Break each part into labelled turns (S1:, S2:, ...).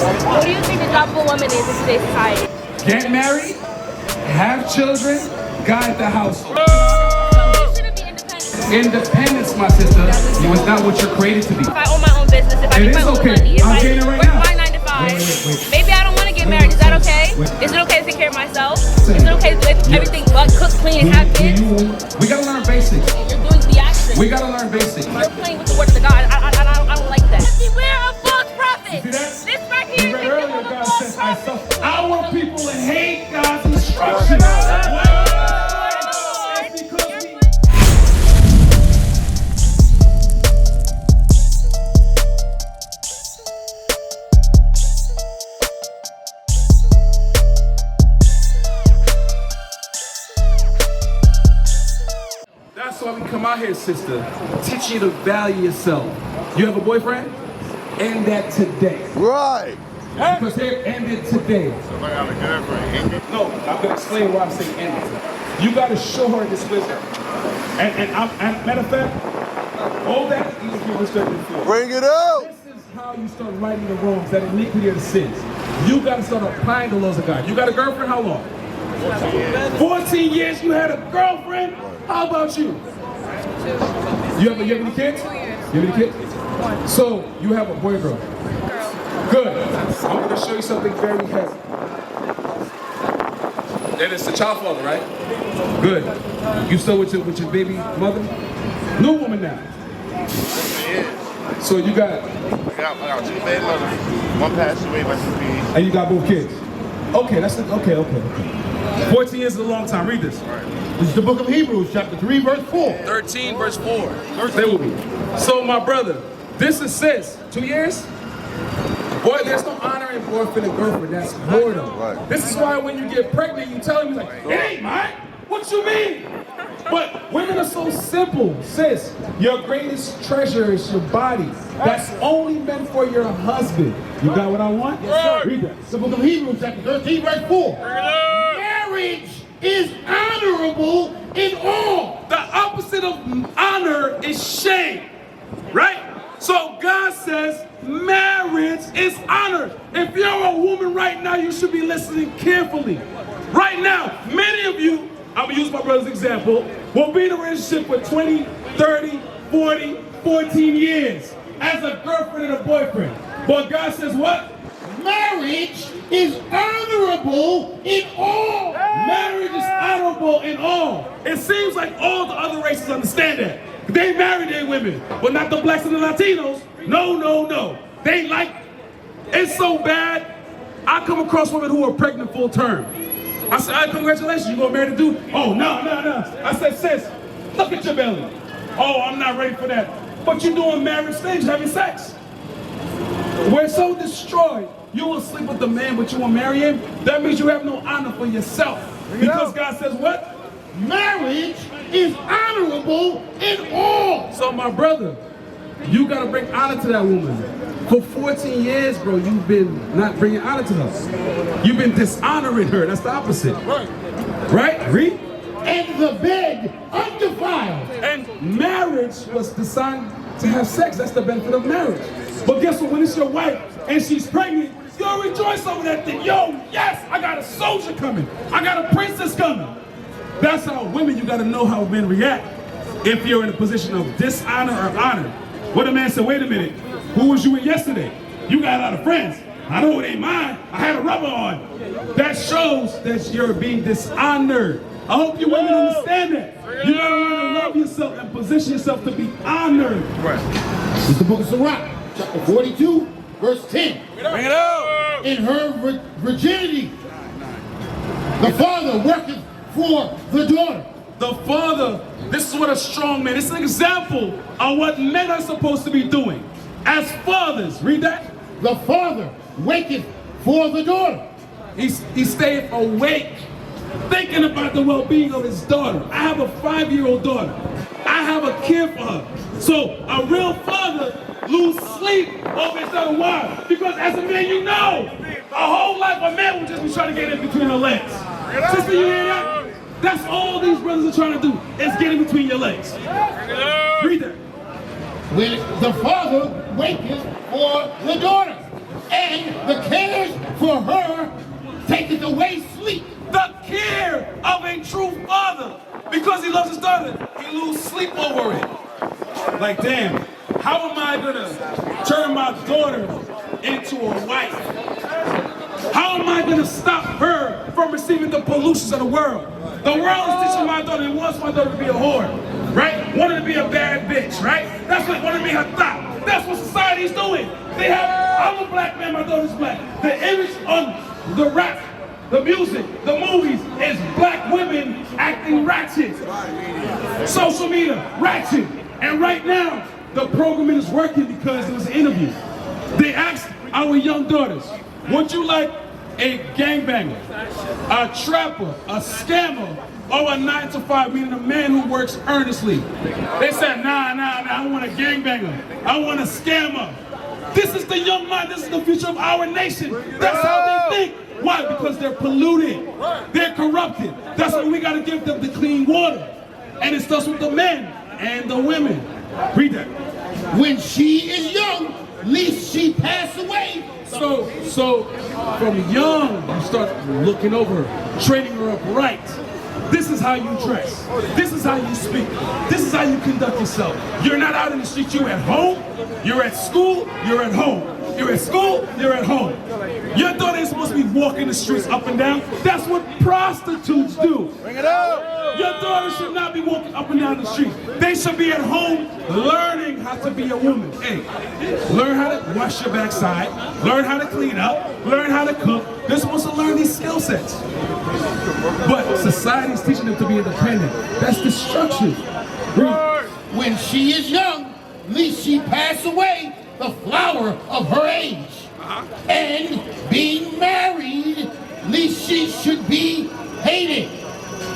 S1: What do you think the job of a woman is in today's society?
S2: Get married, have children, guide the household.
S1: So we shouldn't be independent.
S2: Independence, my sister, is not what you're created to be.
S1: If I own my own business, if I make my own money, if I work my 9 to 5, maybe I don't want to get married. Is that okay? Is it okay to take care of myself? Is it okay to do everything but cook, clean, and have kids?
S2: We gotta learn basics.
S1: You're doing the actions.
S2: We gotta learn basics.
S1: You're playing with the words of God. I don't like that. Beware of false prophets.
S2: See that?
S1: This right here is
S2: Earlier,
S1: a
S2: God
S1: false
S2: says, I
S1: prophet.
S2: suffer. Our people hate God's instructions. That's why we come out here, sister, teach you to value yourself. You have a boyfriend? End that today.
S3: Right.
S2: Because they ended today.
S3: So I got a girlfriend.
S2: No, I'm gonna explain why I'm saying end it. You gotta show her this wisdom. And matter of fact, all that is give respect and fear.
S3: Bring it out.
S2: This is how you start righting the wrongs, that iniquity of the sins. You gotta start applying the laws of God. You got a girlfriend? How long?
S3: 14 years.
S2: 14 years you had a girlfriend? How about you? You have any kids?
S1: 2 years.
S2: You have any kids? So you have a boy or girl? Good. I'm going to show you something very heavy. That is the child father, right? Good. You still with your baby mother? New woman now. So you got...
S3: I got 2 baby mothers. One passed away by 2 years.
S2: And you got both kids? Okay, that's the... Okay. 14 years is a long time. Read this.
S4: This is the book of Hebrews, chapter 3, verse 4.
S2: 13, verse 4. Stay with me. So, my brother, this is sis. 2 years? Boy, there's no honor in boyfriend and girlfriend. That's boredom.
S3: Right.
S2: This is why when you get pregnant, you tell them, like, it ain't mine. What you mean? But women are so simple. Sis, your greatest treasure is your body. That's only meant for your husband. You got what I want?
S4: Yes, sir.
S2: Read that.
S4: It's the book of Hebrews, chapter 13, verse 4. Marriage is honorable in all.
S2: The opposite of honor is shame, right? So God says marriage is honor. If you're a woman right now, you should be listening carefully. Right now, many of you, I'm gonna use my brother's example, will be in a relationship for 20, 30, 40, 14 years as a girlfriend and a boyfriend. But God says what?
S4: Marriage is honorable in all.
S2: Marriage is honorable in all. It seems like all the other races understand that. They marry their women, but not the blacks and the Latinos. No. They like, it's so bad. I come across women who are pregnant full term. I said, congratulations, you gonna marry the dude? Oh, no. I said, sis, look at your belly. Oh, I'm not ready for that. But you're doing marriage stage, having sex. We're so destroyed. You will sleep with the man, but you won't marry him. That means you have no honor for yourself. Because God says what?
S4: Marriage is honorable in all.
S2: So my brother, you gotta bring honor to that woman. For 14 years, bro, you've been not bringing honor to her. You've been dishonoring her. That's the opposite. Right? Read.
S4: And the bed undefiled.
S2: And marriage was designed to have sex. That's the benefit of marriage. But guess what? When it's your wife and she's pregnant, you'll rejoice over that thing. Yo, yes, I got a soldier coming. I got a princess coming. That's how women, you gotta know how men react if you're in a position of dishonor or honor. What a man said, wait a minute, who was you with yesterday? You got a lot of friends. I know it ain't mine. I had a rubber on. That shows that you're being dishonored. I hope you women understand that. You gotta learn to love yourself and position yourself to be honored.
S4: This is the book of Sirach, chapter 42, verse 10.
S2: Bring it out.
S4: In her virginity, the father worketh for the daughter.
S2: The father, this is what a strong man, it's an example of what men are supposed to be doing. As fathers, read that.
S4: The father waketh for the daughter.
S2: He stayed awake, thinking about the well-being of his daughter. I have a 5-year-old daughter. I have a kid for her. So a real father lose sleep over his daughter. Why? Because as a man, you know, a whole life a man will just be trying to get in between her legs. Sister, you hear that? That's all these brothers are trying to do, is get in between your legs. Read that.
S4: When the father waketh for the daughter, and the cares for her taketh away sleep.
S2: The care of a true father. Because he loves his daughter, he loses sleep over it. Like, damn, how am I gonna turn my daughter into a wife? How am I gonna stop her from receiving the pollutions of the world? The world is teaching my daughter, it wants my daughter to be a whore, right? Wanted to be a bad bitch, right? That's what wanted to be her thought. That's what society's doing. They have, I'm a black man, my daughter's black. The image on the rap, the music, the movies is black women acting ratchet. Social media, ratchet. And right now, the programming is working because there was an interview. They asked our young daughters, would you like a gangbanger, a trapper, a scammer, or a 9-to-5, meaning a man who works earnestly? They said, nah, I want a gangbanger. I want a scammer. This is the young mind, this is the future of our nation. That's how they think. Why? Because they're polluted. They're corrupted. That's why we got to give them the clean water. And it starts with the men and the women. Read that.
S4: When she is young, lest she pass away.
S2: So from young, you start looking over her, training her up right. This is how you dress. This is how you speak. This is how you conduct yourself. You're not out in the street. You're at home. You're at school. You're at home. You're at school. You're at home. Your daughter ain't supposed to be walking the streets up and down. That's what prostitutes do.
S3: Bring it up.
S2: Your daughter should not be walking up and down the street. They should be at home learning how to be a woman. Hey, learn how to wash your backside. Learn how to clean up. Learn how to cook. They're supposed to learn these skill sets. But society's teaching them to be independent. That's destruction.
S4: When she is young, lest she pass away, the flower of her age. And being married, lest she should be hated.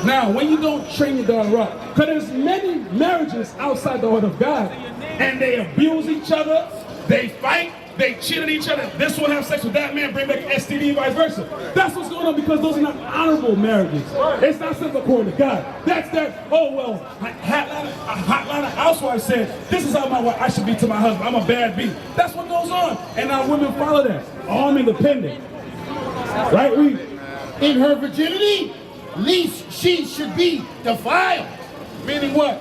S2: Now, when you don't train your daughter up, because there's many marriages outside the order of God, and they abuse each other, they fight, they cheat on each other. This one have sex with that man, bring back STD, and vice versa. That's what's going on because those are not honorable marriages. It's not simple according to God. That's that, oh well, a hotline of housewife said, this is how my wife, I should be to my husband. I'm a bad beat. That's what goes on. And now women follow that. Oh, I'm independent. Right?
S4: In her virginity, lest she should be defiled.
S2: Meaning what?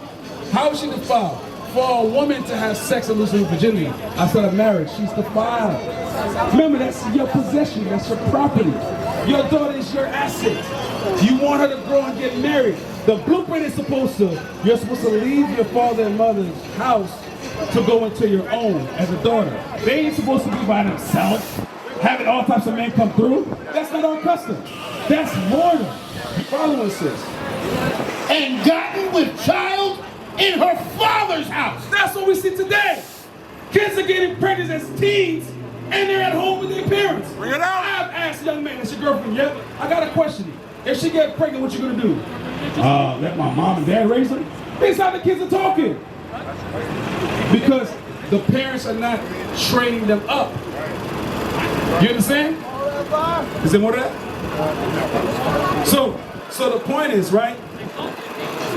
S2: How is she defiled? For a woman to have sex and lose her virginity outside of marriage, she's defiled. Remember, that's your possession, that's your property. Your daughter is your asset. You want her to grow and get married. The blueprint is you're supposed to leave your father and mother's house to go into your own as a daughter. They ain't supposed to be by themselves, having all types of men come through. That's not our custom. That's murder. You following, sis?
S4: And gotten with child in her father's house.
S2: That's what we see today. Kids are getting pregnant as teens, and they're at home with their parents.
S3: Bring it out.
S2: I've asked young man, that's your girlfriend, yeah? I got a question. If she gets pregnant, what you gonna do? Let my mom and dad raise her? This is how the kids are talking. Because the parents are not training them up. You understand? Is there more to that? So the point is, right?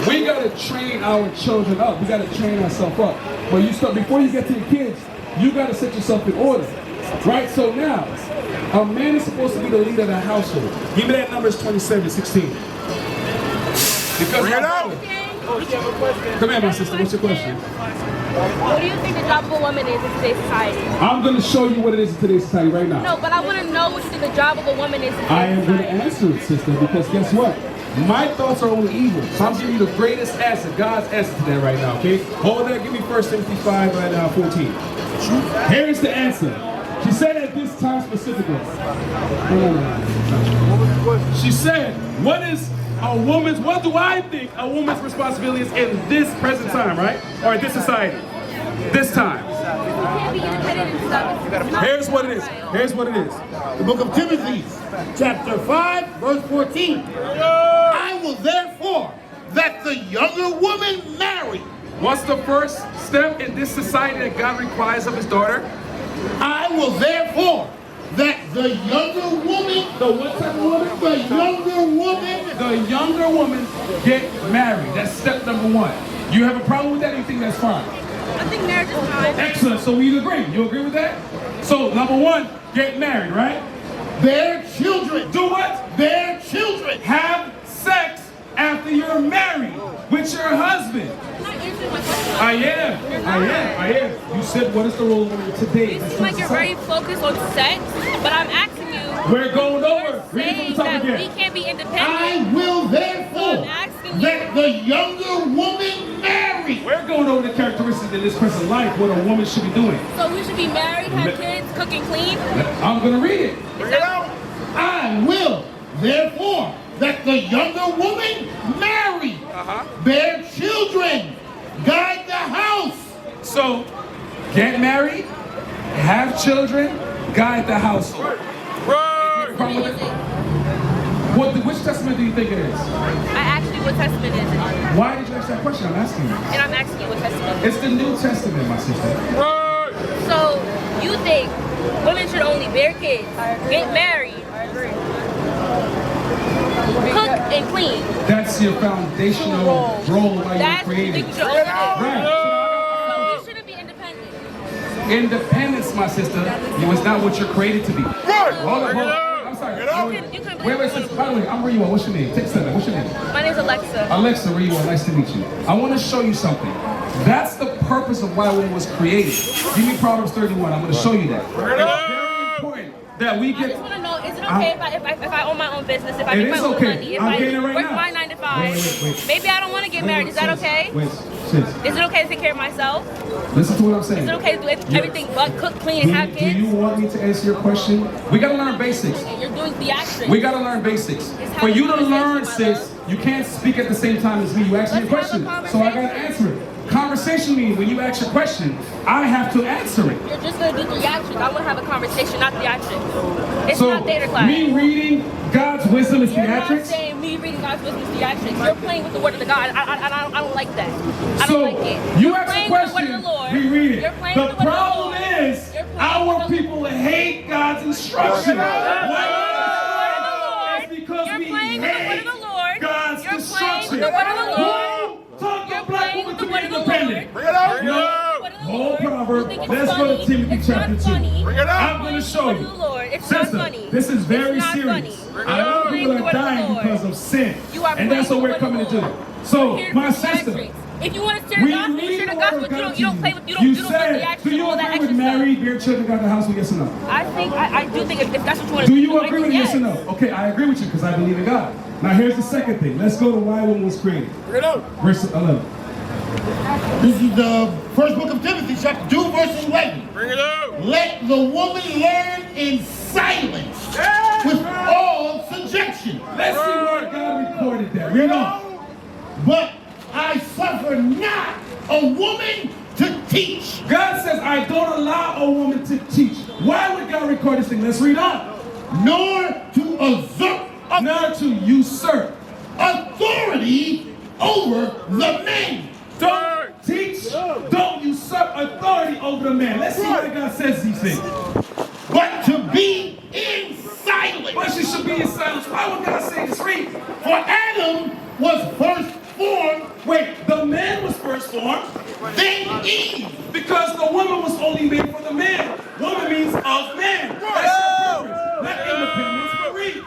S2: We gotta train our children up. We gotta train ourselves up. But before you get to your kids, you gotta set yourself in order. Right? So now, a man is supposed to be the leader of the household. Give me that Numbers 27:16. Because
S3: Bring it out.
S2: Come here, my sister. What's your question?
S1: What do you think the job of a woman is in today's society?
S2: I'm gonna show you what it is in today's society right now.
S1: No, but I want to know what you think the job of a woman is in today's society.
S2: I am gonna answer it, sister, because guess what? My thoughts are only evil. So I'm giving you the greatest answer, God's answer to that right now, okay? Hold that, give me 1 Timothy 5 right now, 14. Here's the answer. She said at this time specifically. She said, what do I think a woman's responsibility is in this present time, right? Or in this society? This time.
S1: You can't be independent and stuff.
S2: Here's what it is. Here's what it is.
S4: The book of Timothy, chapter 5, verse 14. I will therefore that the younger woman marry.
S2: What's the first step in this society that God requires of his daughter?
S4: I will therefore that the younger woman,
S2: The what type of woman?
S4: the younger woman,
S2: The younger woman get married. That's step number one. You have a problem with that? You think that's fine?
S1: I think marriage is fine.
S2: Excellent. So we agree. You agree with that? So number one, get married, right?
S4: Bear children.
S2: Do what?
S4: Bear children.
S2: Have sex after you're married with your husband.
S1: You're not answering my question.
S2: I am. You said what is the role of women today?
S1: You seem like you're very focused on sex, but I'm asking you.
S2: We're going over.
S1: You're
S2: Read it
S1: saying
S2: from the top
S1: that we
S2: again.
S1: can't be independent.
S4: I will therefore
S1: I'm asking you.
S4: let the younger woman marry.
S2: We're going over the characteristics in this person's life, what a woman should be doing.
S1: So we should be married, have kids, cook and clean?
S2: I'm going to read it.
S1: Is that
S4: I will therefore let the younger woman marry, bear children, guide the house.
S2: So, get married, have children, guide the household.
S1: what is it?
S2: Which testament do you think it is?
S1: I asked you what testament is it.
S2: Why did you ask that question? I'm asking you.
S1: And I'm asking you what testament.
S2: It's the New Testament, my sister.
S1: So you think women should only bear kids, get married, cook and clean?
S2: That's your foundational role why you were
S1: That's what you
S2: created.
S1: think you should only do.
S2: Right.
S1: So we shouldn't be independent.
S2: Independence, my sister, is not what you're created to be. Hold on. I'm sorry.
S1: You can
S2: Wait, sis. By the way, I'm where you are. What's your name? Take a step. What's your name?
S1: My name's Alexa.
S2: Alexa, where you are? Nice to meet you. I want to show you something. That's the purpose of why woman was created. Give me Proverbs 31. I'm going to show you that. It's very important that we
S1: I
S2: get.
S1: just want to know, is it okay if I own my own business, if I
S2: It
S1: make my
S2: is
S1: own
S2: okay.
S1: money, if
S2: I'm
S1: I
S2: getting it right
S1: work
S2: now.
S1: my 9 to 5?
S2: Wait.
S1: Maybe I don't want to get married. Is that okay?
S2: Wait, sis.
S1: Is it okay to take care of myself?
S2: Listen to what I'm saying.
S1: Is it okay to do everything but cook, clean, and have
S2: Do
S1: kids?
S2: you want me to answer your question? We gotta learn basics.
S1: You're doing theatrics.
S2: We gotta learn basics.
S1: It's
S2: For you to
S1: having a
S2: learn,
S1: conversation,
S2: sis, you can't speak at the same time as me. You ask me a
S1: Let's have a
S2: question, so I gotta answer it. Conversation means when you ask your question, I have to answer it.
S1: You're just going to do theatrics. I want to have a conversation, not theatrics. It's
S2: So
S1: not theater class.
S2: me reading God's wisdom is
S1: You're not
S2: theatrics.
S1: saying me reading God's wisdom is theatrics. You're playing with the word of the God. I don't like that. I
S2: So
S1: don't like it.
S2: you
S1: You're
S2: ask a
S1: playing with the word
S2: question,
S1: of the Lord.
S2: we read
S1: You're
S2: it.
S1: playing
S2: The
S1: with the word of the
S2: problem
S1: Lord.
S2: is
S1: You're playing
S2: our
S1: with the
S2: people hate God's instruction. Why? It's because
S1: You're
S2: we
S1: playing with the word
S2: hate
S1: of the Lord.
S2: God's
S1: You're playing
S2: instruction.
S1: with the word of the Lord.
S2: Who taught the
S1: You're
S2: black
S1: playing
S2: woman
S1: with
S2: to
S1: the
S2: be
S1: word of the
S2: independent?
S1: Lord.
S3: Bring it out.
S2: Whole proverb.
S1: You think it's
S2: Let's go to
S1: funny?
S2: Timothy
S1: It's
S2: chapter
S1: not
S2: 2.
S1: funny.
S3: Bring it out.
S2: I'm going to show
S1: Word of
S2: you.
S1: the Lord. It's not
S2: Sister,
S1: funny.
S2: this is very
S1: It's not
S2: serious.
S1: funny.
S2: I know
S1: You're
S2: people
S1: playing
S2: are
S1: with the
S2: dying
S1: word of the Lord.
S2: because of sin.
S1: You are
S2: And that's what
S1: playing
S2: we're
S1: with the
S2: coming to
S1: word
S2: do.
S1: of the Lord.
S2: So,
S1: Here,
S2: my
S1: theatrics.
S2: sister,
S1: If you want to share the gospel, you share the gospel. You don't play with you
S2: You
S1: don't play
S2: said,
S1: theatrics
S2: do
S1: and
S2: you
S1: all that
S2: agree with
S1: extra stuff.
S2: married, bear children, got the house, yes or no?
S1: I do think if that's what you want to
S2: Do
S1: do.
S2: you
S1: I
S2: agree
S1: think
S2: with yes or no? Okay, I agree with you because I believe in God. Now here's the second thing. Let's go to why woman was created. Verse 11.
S4: This is the first book of Timothy, chapter 2, verse 11.
S3: Bring it out.
S4: Let the woman learn in silence with all subjection.
S2: Let's see where God recorded that. Read on.
S4: But I suffer not a woman to teach.
S2: God says, I don't allow a woman to teach. Why would God record this thing? Let's read on.
S4: Nor to usurp
S2: Not to usurp.
S4: authority over the man.
S2: Don't teach. Don't usurp authority over the man. Let's see why God says these things.
S4: But to be in silence.
S2: But she should be in silence. Why would God say this? Read.
S4: For Adam was first formed,
S2: Wait, the man was first formed
S4: then Eve.
S2: because the woman was only made for the man. Woman means of man. That's her purpose. Not independence, but read.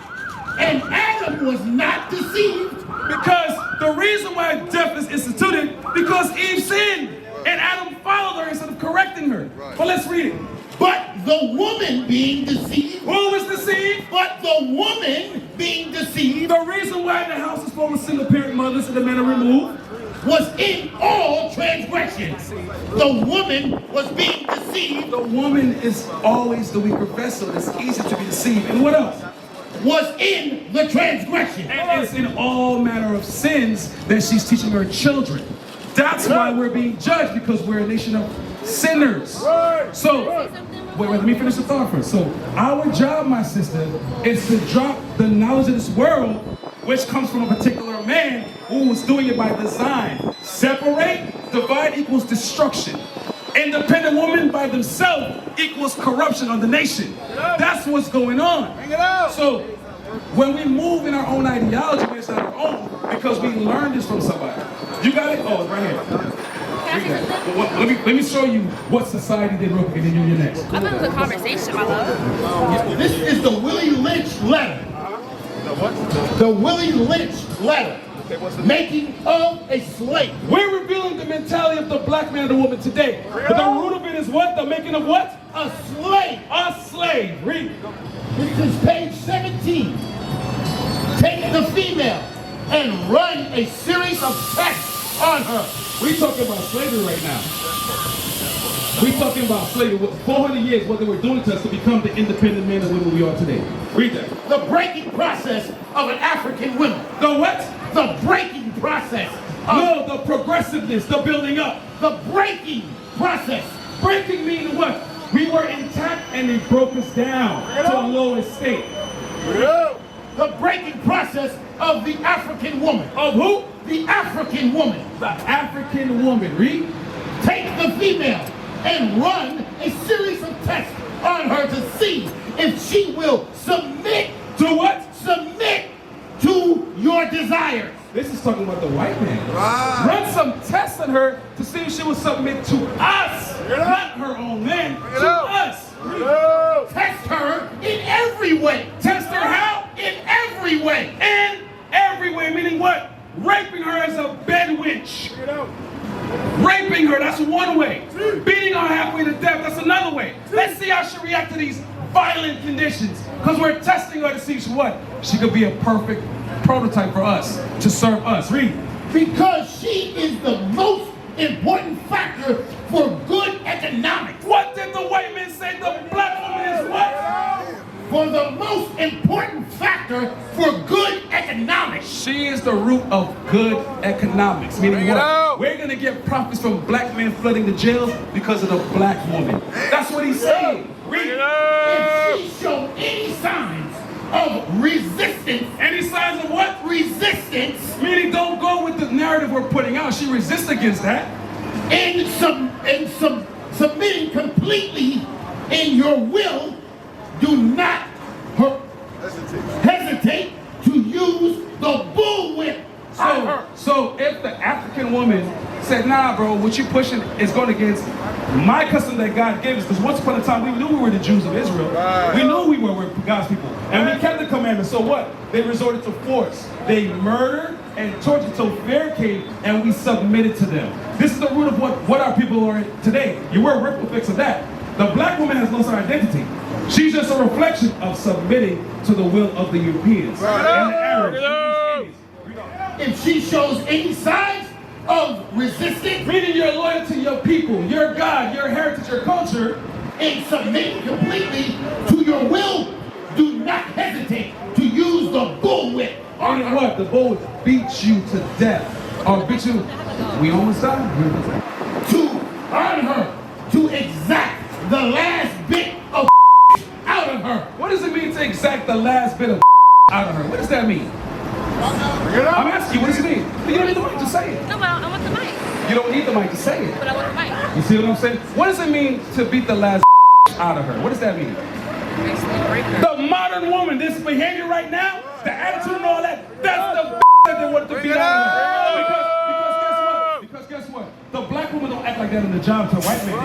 S4: And Adam was not deceived.
S2: Because the reason why death is instituted, because Eve sinned. And Adam followed her instead of correcting her. But let's read it.
S4: But the woman being deceived.
S2: Who was deceived?
S4: But the woman being deceived
S2: The reason why the house is full of single parent mothers and the men are removed.
S4: was in all transgressions. The woman was being deceived.
S2: The woman is always the weaker vessel. It's easy to be deceived. And what else?
S4: Was in the transgression.
S2: And it's in all manner of sins that she's teaching her children. That's why we're being judged, because we're a nation of sinners. So, wait, let me finish the thought first. So, our job, my sister, is to drop the knowledge of this world, which comes from a particular man who was doing it by design. Separate, divide equals destruction. Independent women by themselves equals corruption on the nation. That's what's going on. So, when we move in our own ideology, it's not our own, because we learned this from somebody. You got it? Oh, it's right here.
S1: I say something?
S2: Well, let me show you what society did real quick, and then you're next.
S1: I thought it was a conversation, my love.
S4: This is the Willie Lynch letter. The Willie Lynch letter. Making of a slave.
S2: We're revealing the mentality of the black man and the woman today. But the root of it is what? The making of what?
S4: A slave.
S2: A slave. Read.
S4: This is page 17. Take the female and run a series of tests on her.
S2: We talking about slavery right now. We talking about slavery. 400 years what they were doing to us to become the independent men and women we are today. Read that.
S4: The breaking process of an African woman.
S2: The what?
S4: The breaking process.
S2: No, the progressiveness, the building up.
S4: The breaking process.
S2: Breaking meaning what? We were intact and they broke us down to a lower state.
S4: The breaking process of the African woman.
S2: Of who?
S4: The African woman.
S2: The African woman. Read.
S4: Take the female and run a series of tests on her to see if she will submit.
S2: To what?
S4: Submit to your desires.
S2: This is talking about the white man. Right. Run some tests on her to see if she will submit to us, not her own men, to us.
S4: Test her in every way.
S2: Test her how?
S4: In every way.
S2: In every way, meaning what? Raping her as a bed witch. Raping her, that's one way. Beating her halfway to death, that's another way. Let's see how she reacts to these violent conditions. Because we're testing her to see what? She could be a perfect prototype for us, to serve us. Read.
S4: Because she is the most important factor for good economics.
S2: What did the white man say? The black woman is what?
S4: For the most important factor for good economics.
S2: She is the root of good economics. Meaning what? We're going to get profits from black men flooding the jails because of the black woman. That's what he's saying. Read.
S4: If she showed any signs of resistance.
S2: Any signs of what?
S4: Resistance.
S2: Meaning don't go with the narrative we're putting out. She resists against that.
S4: And submitting completely in your will, do not hesitate to use the bullwhip on her.
S2: So if the African woman said, nah, bro, what you pushing is going against my custom that God gave us. Because once upon a time, we knew we were the Jews of Israel. Right. We knew we were God's people. And we kept the commandments. So what? They resorted to force. They murdered and tortured until fear came, and we submitted to them. This is the root of what our people are today. You were a ripple fix of that. The black woman has lost her identity. She's just a reflection of submitting to the will of the Europeans and the Arabs.
S4: If she shows any signs of resistance,
S2: meaning you're loyal to your people, your God, your heritage, your culture,
S4: and submitting completely to your will, do not hesitate to use the bullwhip.
S2: Meaning what? The bull beats you to death. Or beat you. We almost died.
S4: To earn her, to exact the last bit of out of her.
S2: What does it mean to exact the last bit of out of her? What does that mean? I'm asking you, what does it mean? You don't need the mic to say it.
S1: No, but I want the mic.
S2: You don't need the mic to say it.
S1: But I want the mic.
S2: You see what I'm saying? What does it mean to beat the last out of her? What does that mean? The modern woman, this behavior right now, the attitude and all that, that's the that they want to beat out of her. Because guess what? The black woman don't act like that in the job to white men.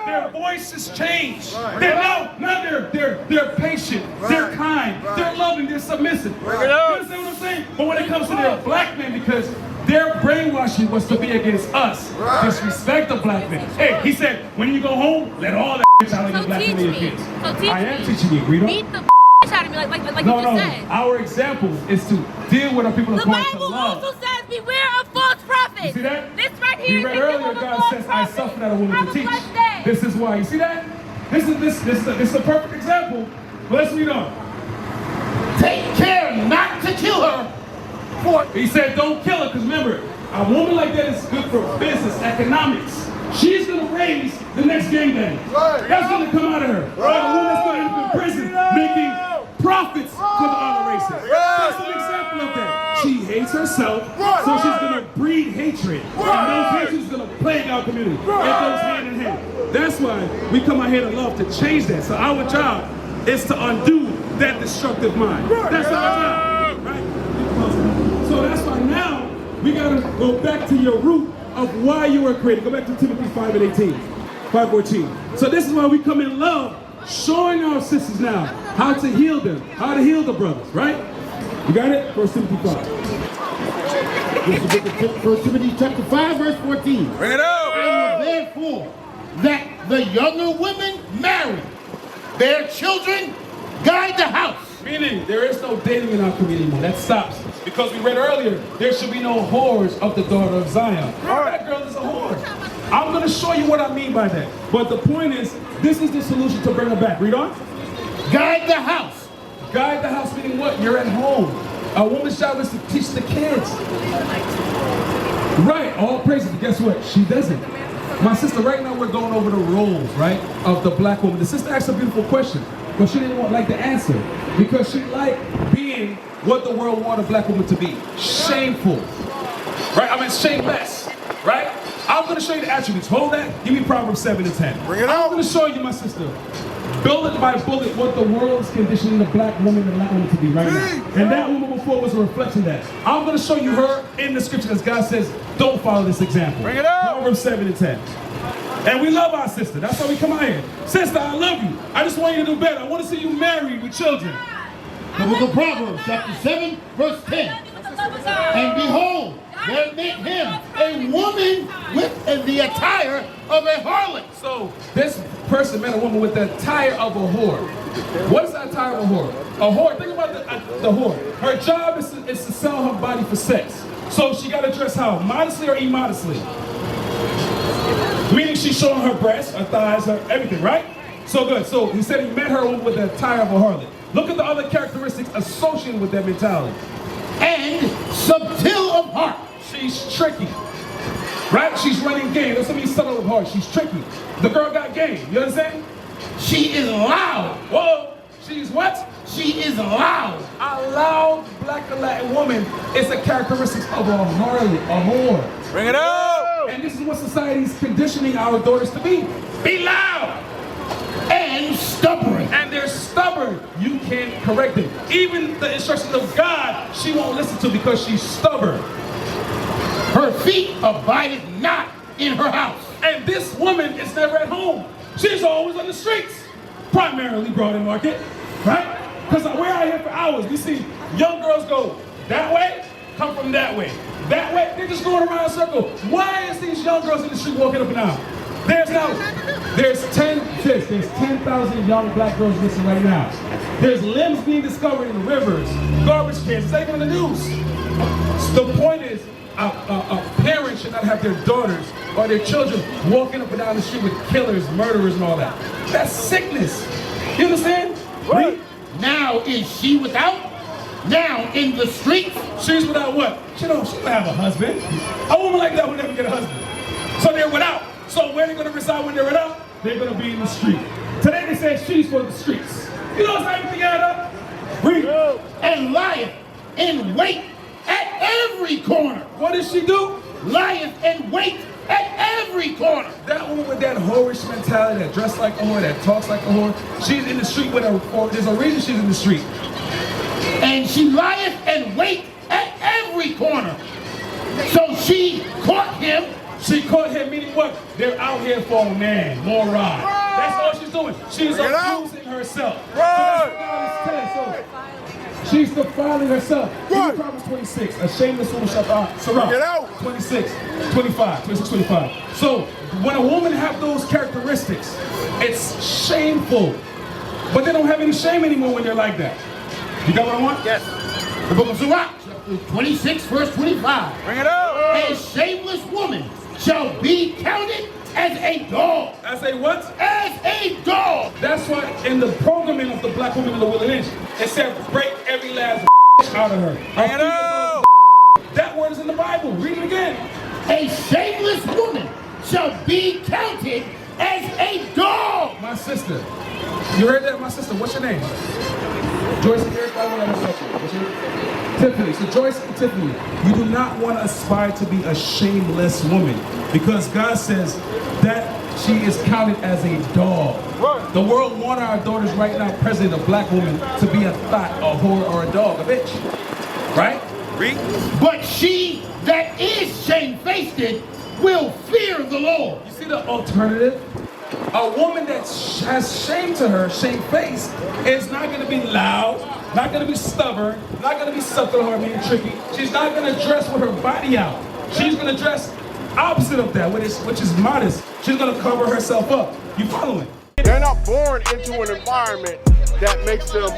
S2: Their voices change. Now they're patient, they're kind, they're loving, they're submissive. You understand what I'm saying? But when it comes to their black men, because their brainwashing was to be against us, disrespect the black men. Hey, he said, when you go home, let all that out of your black men and your kids. I am teaching you, Rita.
S1: Beat the out of me like
S2: no,
S1: you just said.
S2: Our example is to deal with our people according to
S1: love. The Bible also says, beware of false prophets.
S2: You see that?
S1: This right here
S2: you read
S1: is
S2: earlier, God says, I suffered that a woman to teach. This is why. You see that? This is a perfect example. But let's read on.
S4: Take care not to kill her.
S2: He said, don't kill her, because remember, a woman like that is good for business, economics. She's going to raise the next gangbanger. That's going to come out of her. A woman that's going to end up in prison making profits for the other races. That's an example of that. She hates herself, so she's going to breed hatred. And those hatreds is going to plague our community. It goes hand in hand. That's why we come out here to love to change that. So our job is to undo that destructive mind. That's our job, right? So that's why now we got to go back to your root of why you were created. Go back to Timothy 5:18, 5:14. So this is why we come in love, showing our sisters now how to heal them, how to heal the brothers, right? You got it? 1 Timothy 5.
S4: This is the book of 1 Timothy chapter 5, verse 14.
S5: Bring it out!
S4: I will therefore that the younger women marry, bear children, guide the house.
S2: Meaning, there is no dating in our community anymore. That stops. Because we read earlier, there should be no whores of the daughter of Zion. That girl is a whore. I'm going to show you what I mean by that. But the point is, this is the solution to bring her back. Read on.
S4: Guide the house.
S2: Guide the house, meaning what? You're at home. A woman's job is to teach the kids. Right, all praises, but guess what? She doesn't. My sister, right now we're going over the roles, right, of the black woman. The sister asked a beautiful question, but she didn't like the answer because she liked being what the world wanted a black woman to be. Shameful. Right? I mean, shameless. Right? I'm going to show you the attributes. Hold that. Give me Proverbs 7 and 10.
S5: Bring it out.
S2: I'm going to show you, my sister, bullet by bullet, what the world is conditioning the black woman and the black woman to be right now. And that woman before was a reflection of that. I'm going to show you her in the scripture as God says, don't follow this example.
S5: Bring it out.
S2: Proverbs 7 and 10. And we love our sister. That's why we come out here. Sister, I love you. I just want you to do better. I want to see you married with children.
S4: The book of Proverbs, chapter 7, verse 10. And behold, there met him a woman with the attire of a harlot.
S2: So this person met a woman with the attire of a whore. What is the attire of a whore? A whore, think about the whore. Her job is to sell her body for sex. So she got to dress how? Modestly or immodestly? Meaning she's showing her breasts, her thighs, her everything, right? So good. So he said he met her with the attire of a harlot. Look at the other characteristics associated with that mentality.
S4: And subtle of heart.
S2: She's tricky. Right? She's running game. Doesn't mean subtle of heart. She's tricky. The girl got game. You understand?
S4: She is loud.
S2: Whoa. She's what?
S4: She is loud.
S2: A loud black and Latin woman is a characteristic of a harlot, a whore.
S5: Bring it out!
S2: And this is what society is conditioning our daughters to be. Be loud!
S4: And stubborn.
S2: And they're stubborn. You can't correct them. Even the instructions of God, she won't listen to because she's stubborn.
S4: Her feet abideth not in her house.
S2: And this woman is never at home. She's always on the streets. Primarily Broad and Market, right? Because we're out here for hours. We see young girls go that way, come from that way. That way, they're just going around in a circle. Why is these young girls in the street walking up and down? There's 10,000 young black girls missing right now. There's limbs being discovered in the rivers, garbage cans, it's not even in the news. So the point is, a parent should not have their daughters or their children walking up and down the street with killers, murderers, and all that. That's sickness. You understand?
S5: Right.
S4: Now is she without? Now in the streets?
S2: She's without what? She don't have a husband. A woman like that would never get a husband. So they're without. So where are they going to reside when they're without? They're going to be in the street. Today they say she's for the streets. You know how everything add up? Read.
S4: And lieth in wait at every corner.
S2: What does she do?
S4: Lieth in wait at every corner.
S2: That woman with that whorish mentality, that dressed like a whore, that talks like a whore, she's in the street with her, or there's a reason she's in the street.
S4: And she lieth and wait at every corner. So she caught him.
S2: She caught him, meaning what? They're out here for a man, more ride. That's all she's doing. She's abusing herself. So that's what God is telling. So she's defiling herself. Read Proverbs 26. A shameless woman shall
S5: Get out.
S2: 26, 25. So when a woman have those characteristics, it's shameful. But they don't have any shame anymore when they're like that. You got what I want?
S5: Yes.
S4: The book of Sirach, chapter 26, verse 25.
S5: Bring it out.
S4: A shameless woman shall be counted as a dog.
S2: As a what?
S4: As a dog.
S2: That's why in the programming of the black woman in the Lynch, it said break every last out of her.
S5: Bring it out.
S2: That word is in the Bible. Read it again.
S4: A shameless woman shall be counted as a dog.
S2: My sister. You heard that, my sister? What's your name? Joyce and Eric, what's your name? Tiffany. So Joyce and Tiffany, you do not want to aspire to be a shameless woman because God says that she is counted as a dog.
S5: Right.
S2: The world wants our daughters right now, president, a black woman, to be a thought, a whore, or a dog, a bitch. Right?
S5: Read.
S4: But she that is shamefaced will fear the Lord.
S2: You see the alternative? A woman that has shame to her, shamefaced, is not going to be loud, not going to be stubborn, not going to be subtle or being tricky. She's not going to dress with her body out. She's going to dress opposite of that, which is modest. She's going to cover herself up. You following?
S5: They're not born into an environment that makes them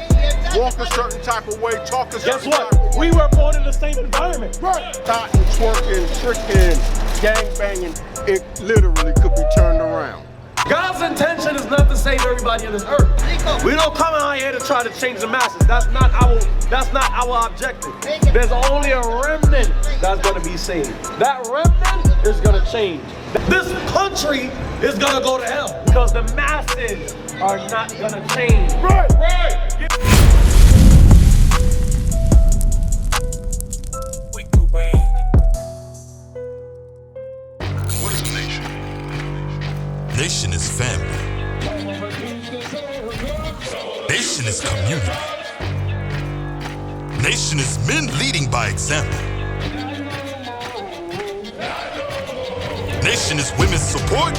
S5: walk a certain type of way, talk a certain
S6: Guess what?
S5: type of way.
S6: We were born in the same environment.
S5: Right. Cotton, twerking, tricking, gangbanging, it literally could be turned around.
S6: God's intention is not to save everybody on this earth. We don't come out here to try to change the masses. That's not our objective. There's only a remnant that's going to be saved. That remnant is going to change. This country is going to go to hell because the masses are not going to change.
S5: Right.
S7: What is a nation? Nation is family. Nation is community. Nation is men leading by example. Nation is women's support.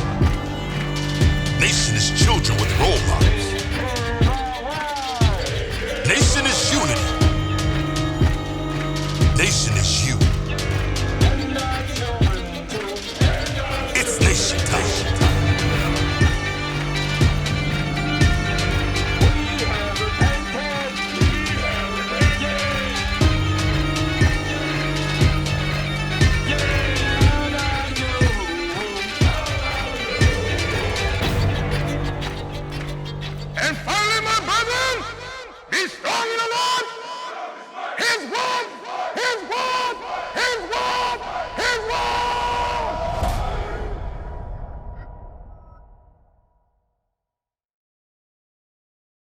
S7: Nation is children with role models.